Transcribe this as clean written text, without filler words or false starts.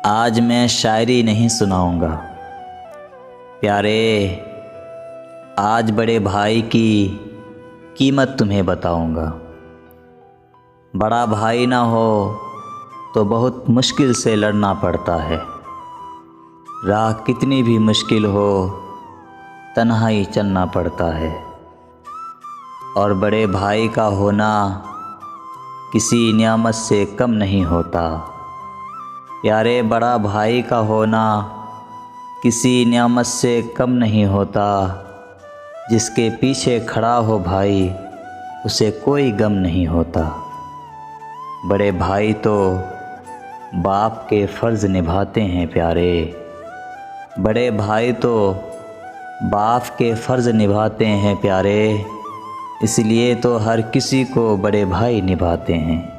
आज मैं शायरी नहीं सुनाऊंगा प्यारे। आज बड़े भाई की कीमत तुम्हें बताऊंगा। बड़ा भाई ना हो तो बहुत मुश्किल से लड़ना पड़ता है। राह कितनी भी मुश्किल हो तन्हाई चलना पड़ता है। और बड़े भाई का होना किसी नियामत से कम नहीं होता। प्यारे बड़ा भाई का होना किसी नियामत से कम नहीं होता। जिसके पीछे खड़ा हो भाई उसे कोई गम नहीं होता। बड़े भाई तो बाप के फ़र्ज़ निभाते हैं प्यारे। बड़े भाई तो बाप के फ़र्ज़ निभाते हैं प्यारे। इसलिए तो हर किसी को बड़े भाई निभाते हैं।